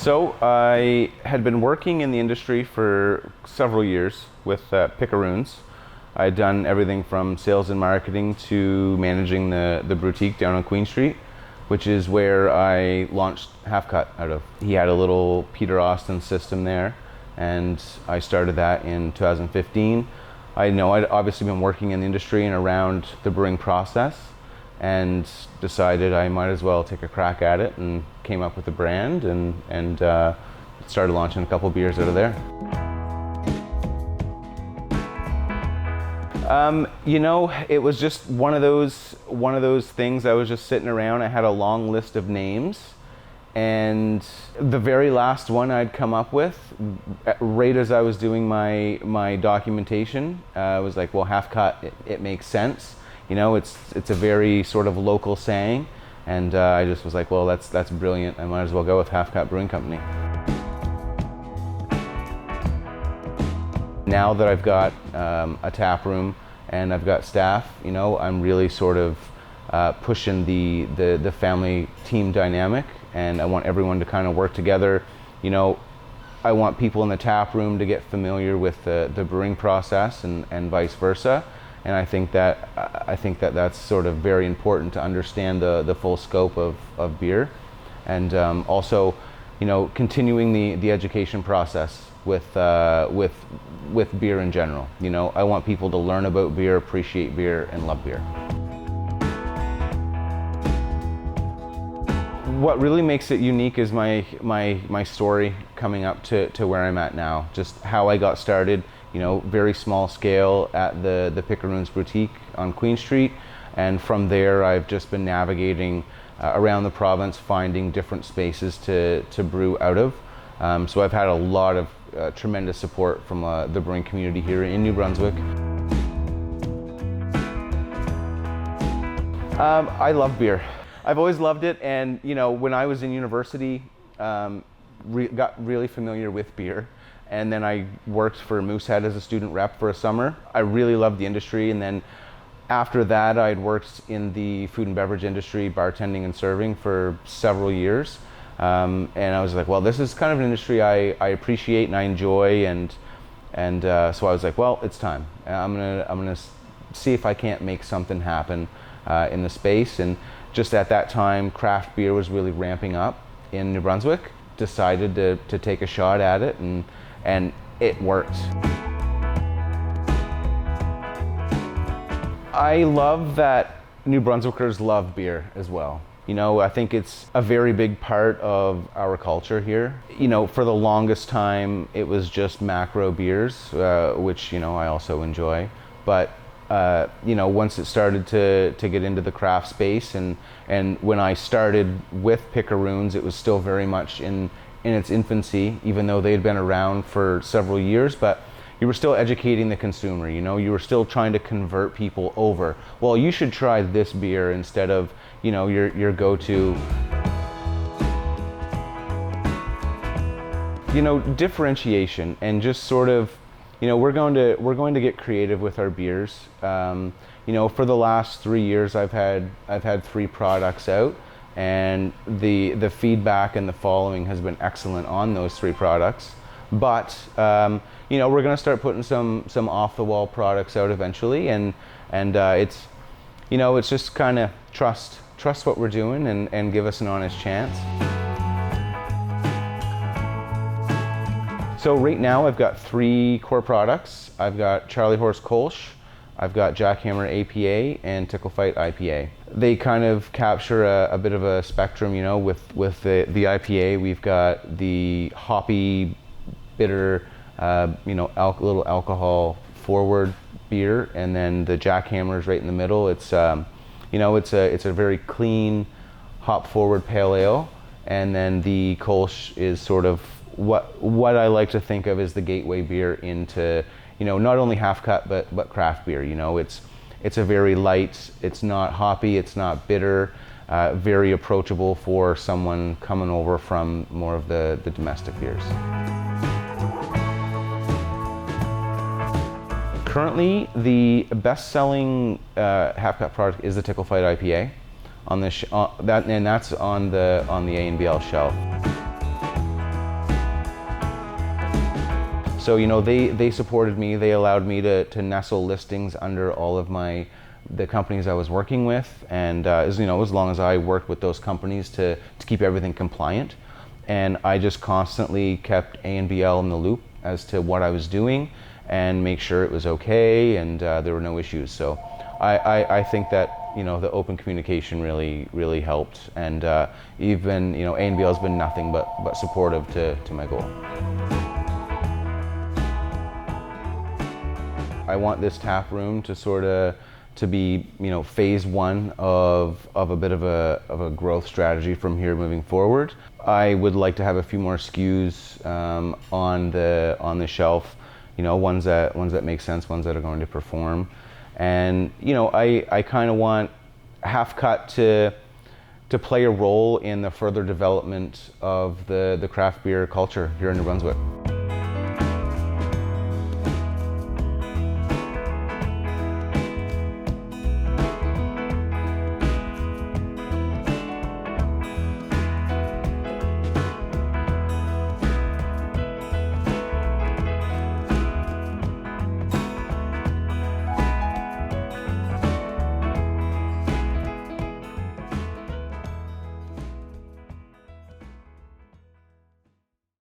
So I had been working in the industry for several years with Picaroons. I had done everything from sales and marketing to managing the boutique down on Queen Street, which is where I launched Half Cut out of. He had a little Peter Austin system there, and I started that in 2015. I'd obviously been working in the industry and around the brewing process, and decided I might as well take a crack at it, and came up with the brand and started launching a couple beers out of there. It was just one of those things. I was just sitting around. I had a long list of names, and the very last one I'd come up with, right as I was doing my documentation, was like, well, Half Cut, it makes sense. It's a very sort of local saying, and I just was like, well, that's brilliant. I might as well go with Half Cut Brewing Company. Now that I've got a tap room and I've got staff, I'm really sort of pushing the family team dynamic, and I want everyone to kind of work together. I want people in the tap room to get familiar with the brewing process and vice versa. And I think that that's sort of very important to understand the full scope of beer, and also, continuing the education process with beer in general. I want people to learn about beer, appreciate beer, and love beer. What really makes it unique is my story coming up to where I'm at now. Just how I got started. Very small scale at the Picaroons boutique on Queen Street, and from there I've just been navigating around the province, finding different spaces to brew out of. So I've had a lot of tremendous support from the brewing community here in New Brunswick. I love beer. I've always loved it, and when I was in university, got really familiar with beer. And then I worked for Moosehead as a student rep for a summer. I really loved the industry, and then after that I'd worked in the food and beverage industry, bartending and serving for several years. And I was like, well, this is kind of an industry I appreciate and I enjoy, and so I was like, well, it's time. I'm gonna see if I can't make something happen in the space. And just at that time, craft beer was really ramping up in New Brunswick. Decided to take a shot at it, and it worked. I love that New Brunswickers love beer as well. I think it's a very big part of our culture here. For the longest time, it was just macro beers, which, I also enjoy. But, once it started to get into the craft space, and when I started with Picaroons, it was still very much in its infancy, even though they had been around for several years, but you were still educating the consumer. You were still trying to convert people over. Well, you should try this beer instead of, your go-to. Differentiation, and just sort of, we're going to get creative with our beers. For the last 3 years, I've had 3 products out, and the feedback and the following has been excellent on those 3 products. But we're going to start putting some off the wall products out eventually, and it's just kind of trust what we're doing, and give us an honest chance. So right now I've got 3 core products. I've got Charlie Horse Kolsch, I've got Jackhammer APA, and Tickle Fight IPA. They kind of capture a bit of a spectrum, with the IPA, we've got the hoppy, bitter, little alcohol forward beer, and then the Jackhammer is right in the middle. It's it's a very clean, hop forward pale ale, and then the Kolsch is sort of what I like to think of as the gateway beer into, not only Half Cut but craft beer. It's a very light, it's not hoppy, it's not bitter, very approachable for someone coming over from more of the domestic beers. Currently, the best-selling Half Cut product is the Tickle Fight IPA. That's on the A and BL shelf. So, they supported me. They allowed me to nestle listings under all of the companies I was working with, and as long as I worked with those companies to keep everything compliant, and I just constantly kept ANBL in the loop as to what I was doing and make sure it was okay and there were no issues. So I think that the open communication really helped, and even ANBL has been nothing but supportive to my goal. I want this tap room to be phase one of a bit of a growth strategy from here moving forward. I would like to have a few more SKUs on the shelf, ones that make sense, ones that are going to perform, and I kind of want Half Cut to play a role in the further development of the craft beer culture here in New Brunswick.